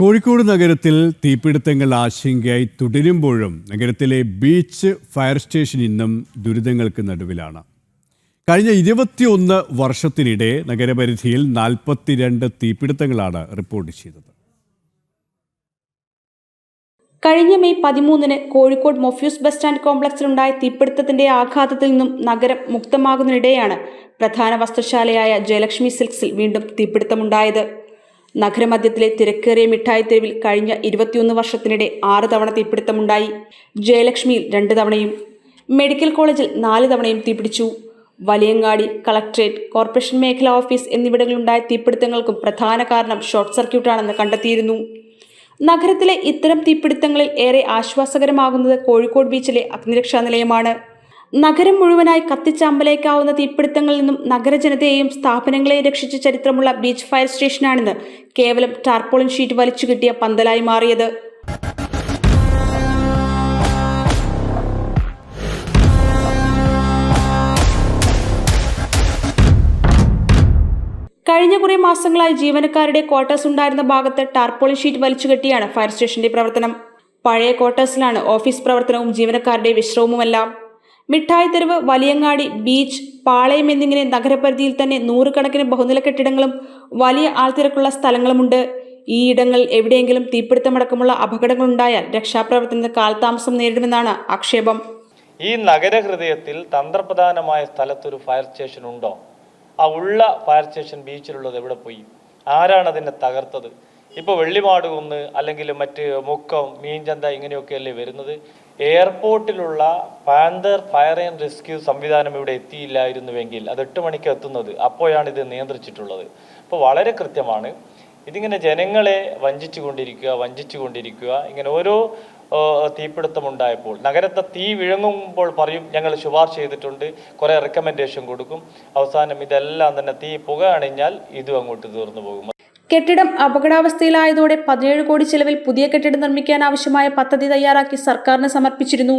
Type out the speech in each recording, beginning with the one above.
കോഴിക്കോട് നഗരത്തിൽ തീപിടുത്തങ്ങൾ ആശങ്കയായി തുടരുമ്പോഴും നഗരത്തിലെ beach fire station ഇന്നും ദുരിതങ്ങൾക്ക് നടുവിലാണ്. കഴിഞ്ഞ 21 വർഷത്തിനിടെ നഗരപരിധിയിൽ 42 തീപിടുത്തങ്ങളാണ് റിപ്പോർട്ട് ചെയ്തത്. കഴിഞ്ഞ മെയ് 13-ന് കോഴിക്കോട് മൊഫ്യൂസ് ബസ് സ്റ്റാൻഡ് കോംപ്ലക്സിലുണ്ടായ തീപിടുത്തത്തിന്റെ ആഘാതത്തിൽ നിന്നും നഗരം മുക്തമാകുന്നതിനിടെയാണ് പ്രധാന വസ്ത്രശാലയായ ജയലക്ഷ്മി സിൽക്സിൽ വീണ്ടും തീപിടുത്തമുണ്ടായത്. നഗരമധ്യത്തിലെ തിരക്കേറിയ മിഠായി തെരുവിൽ കഴിഞ്ഞ 21 വർഷത്തിനിടെ 6 തവണ തീപിടുത്തമുണ്ടായി. ജയലക്ഷ്മിയിൽ 2 തവണയും, മെഡിക്കൽ കോളേജിൽ 4 തവണയും തീപിടിച്ചു. വലിയങ്ങാടി, കളക്ട്രേറ്റ്, കോർപ്പറേഷൻ മേഖലാ ഓഫീസ് എന്നിവിടങ്ങളിലുണ്ടായ തീപിടുത്തങ്ങൾക്കും പ്രധാന കാരണം ഷോർട്ട് സർക്യൂട്ടാണെന്ന് കണ്ടെത്തിയിരുന്നു. നഗരത്തിലെ ഇത്തരം തീപിടുത്തങ്ങളിൽ ഏറെ ആശ്വാസകരമാകുന്നത് കോഴിക്കോട് ബീച്ചിലെ അഗ്നിരക്ഷാ നിലയമാണ്. നഗരം മുഴുവനായി കത്തിച്ചമ്പലേക്കാവുന്ന തീപിടുത്തങ്ങളിൽ നിന്നും നഗരജനതയെയും സ്ഥാപനങ്ങളെയും രക്ഷിച്ച ചരിത്രമുള്ള ബീച്ച് ഫയർ സ്റ്റേഷനാണെന്ന് കേവലം ടാർപോളിൻ ഷീറ്റ് വലിച്ചു കിട്ടിയ പന്തലായി മാറിയത്. കഴിഞ്ഞ കുറേ മാസങ്ങളായി ജീവനക്കാരുടെ ക്വാർട്ടേഴ്സ് ഉണ്ടായിരുന്ന ഭാഗത്ത് ടാർപോളിൻ ഷീറ്റ് വലിച്ചു കെട്ടിയാണ് ഫയർ സ്റ്റേഷന്റെ പ്രവർത്തനം. പഴയ ക്വാർട്ടേഴ്സിലാണ് ഓഫീസ് പ്രവർത്തനവും ജീവനക്കാരുടെ വിശ്രമവുമെല്ലാം. മിഠായി തെരുവ്, വലിയങ്ങാടി, ബീച്ച്, പാളയം എന്നിങ്ങനെ നഗരപരിധിയിൽ തന്നെ 100 കണക്കിന് ബഹുനില കെട്ടിടങ്ങളും വലിയ ആൾത്തിരക്കുള്ള സ്ഥലങ്ങളുമുണ്ട്. ഈ ഇടങ്ങളിൽ എവിടെയെങ്കിലും തീപിടുത്തമടക്കമുള്ള അപകടങ്ങളുണ്ടായാൽ രക്ഷാപ്രവർത്തനത്തിന് കാലതാമസം നേരിടുമെന്നാണ് ആക്ഷേപം. ഈ നഗരഹൃദയത്തിൽ തന്ത്രപ്രധാനമായ സ്ഥലത്തൊരു ഫയർ സ്റ്റേഷൻ ഉണ്ടോ? ആ ഉള്ള ഫയർ സ്റ്റേഷൻ ബീച്ചിലുള്ളത് എവിടെ പോയി? ആരാണ് അതിനെ തകർത്തത്? ഇപ്പോൾ വെള്ളിമാടുകുന്ന് അല്ലെങ്കിൽ മറ്റ് മുക്കം, മീൻചന്ത ഇങ്ങനെയൊക്കെയല്ലേ വരുന്നത്. എയർപോർട്ടിലുള്ള പാന്തർ ഫയർ ആൻഡ് റെസ്ക്യൂ സംവിധാനം ഇവിടെ എത്തിയില്ലായിരുന്നുവെങ്കിൽ അത് 8 മണിക്ക് എത്തുന്നത്. അപ്പോഴാണ് ഇത് നിയന്ത്രിച്ചിട്ടുള്ളത്. അപ്പോൾ വളരെ കൃത്യമാണ്. ഇതിങ്ങനെ ജനങ്ങളെ വഞ്ചിച്ചുകൊണ്ടിരിക്കുക. ഇങ്ങനെ ഓരോ തീപിടുത്തമുണ്ടായപ്പോൾ നഗരത്തെ തീ വിഴുങ്ങുമ്പോൾ പറയും ഞങ്ങൾ ശുപാർശ ചെയ്തിട്ടുണ്ട്, കുറേ റെക്കമെൻഡേഷൻ കൊടുക്കും. അവസാനം ഇതെല്ലാം തന്നെ തീ പുക അണിഞ്ഞാൽ ഇതും അങ്ങോട്ട് തീർന്നു പോകും. കെട്ടിടം അപകടാവസ്ഥയിലായതോടെ 17 കോടി ചെലവിൽ പുതിയ കെട്ടിടം നിർമ്മിക്കാൻ ആവശ്യമായ പദ്ധതി തയ്യാറാക്കി സർക്കാരിന് സമർപ്പിച്ചിരുന്നു.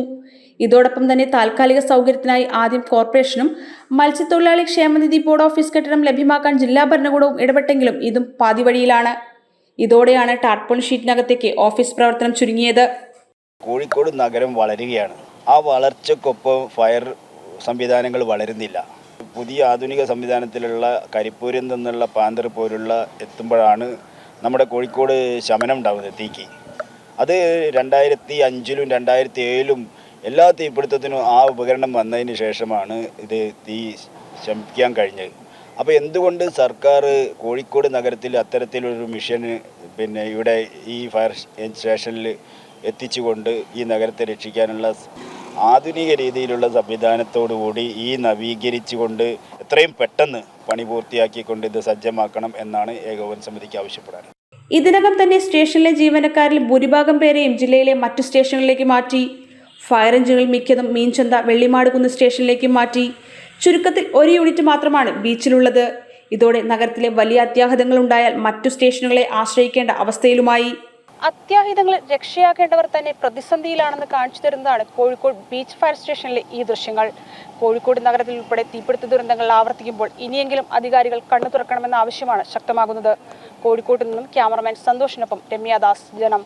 ഇതോടൊപ്പം തന്നെ താൽക്കാലിക സൗകര്യത്തിനായി ആദ്യം കോർപ്പറേഷനും മത്സ്യത്തൊഴിലാളി ക്ഷേമനിധി ബോർഡ് ഓഫീസ് കെട്ടിടം ലഭ്യമാക്കാൻ ജില്ലാ ഭരണകൂടവും ഇടപെട്ടെങ്കിലും ഇതും പാതി വഴിയിലാണ്. ഇതോടെയാണ് ടാർപോളിൻ ഷീറ്റിനകത്തേക്ക് ഓഫീസ് പ്രവർത്തനം ചുരുങ്ങിയത്. കോഴിക്കോട് നഗരം വളരുകയാണ്. ആ വളർച്ചക്കൊപ്പം ഫയർ സംവിധാനങ്ങൾ വളരുന്നില്ല. പുതിയ ആധുനിക സംവിധാനത്തിലുള്ള കരിപ്പൂരിൽ നിന്നുള്ള പാന്തർ പോലുള്ള എത്തുമ്പോഴാണ് നമ്മുടെ കോഴിക്കോട് ശമനം ഉണ്ടാകുന്നത് തീക്ക്. അത് 2005-ലും 2007-ലും എല്ലാ തീപിടുത്തത്തിനും ആ ഉപകരണം വന്നതിന് ശേഷമാണ് ഇത് തീ ശമിക്കാൻ കഴിഞ്ഞത്. അപ്പോൾ എന്തുകൊണ്ട് സർക്കാർ കോഴിക്കോട് നഗരത്തിൽ അത്തരത്തിലൊരു മിഷന് ഇവിടെ ഈ ഫയർ സ്റ്റേഷനിൽ എത്തിച്ചുകൊണ്ട് ഈ നഗരത്തെ രക്ഷിക്കാനുള്ള ആധുനിക രീതിയിലുള്ള സംവിധാനത്തോടുകൂടി ഈ നവീകരിച്ചുകൊണ്ട് എത്രയും പെട്ടെന്ന് പണി പൂർത്തിയാക്കിക്കൊണ്ട് ഇത് സജ്ജമാക്കണം എന്നാണ് ഏകോപന സമിതിക്ക് ആവശ്യപ്പെടാറ്. ഇതിനകം തന്നെ സ്റ്റേഷനിലെ ജീവനക്കാരിൽ ഭൂരിഭാഗം പേരെയും ജില്ലയിലെ മറ്റു സ്റ്റേഷനുകളിലേക്ക് മാറ്റി. ഫയർ എഞ്ചിനുകൾ മിക്കതും മീൻചന്ത, വെള്ളിമാടുകുന്ന് സ്റ്റേഷനിലേക്ക് മാറ്റി. ചുരുക്കത്തിൽ ഒരു യൂണിറ്റ് മാത്രമാണ് ബീച്ചിലുള്ളത്. ഇതോടെ നഗരത്തിലെ വലിയ അത്യാഹിതങ്ങൾ ഉണ്ടായാൽ മറ്റു സ്റ്റേഷനുകളെ ആശ്രയിക്കേണ്ട അവസ്ഥയിലുമായി. അത്യാഹിതങ്ങളിൽ രക്ഷയാക്കേണ്ടവർ തന്നെ പ്രതിസന്ധിയിലാണെന്ന് കാണിച്ചു തരുന്നതാണ് കോഴിക്കോട് ബീച്ച് ഫയർ സ്റ്റേഷനിലെ ഈ ദൃശ്യങ്ങൾ. കോഴിക്കോട് നഗരത്തിൽ ഉൾപ്പെടെ തീപിടുത്ത ദുരന്തങ്ങൾ ആവർത്തിക്കുമ്പോൾ ഇനിയെങ്കിലും അധികാരികൾ കണ്ണു തുറക്കണമെന്ന ആവശ്യമാണ് ശക്തമാകുന്നത്. കോഴിക്കോട്ട് നിന്നും ക്യാമറമാൻ സന്തോഷിനൊപ്പം രമ്യ ദാസ്, ജനം.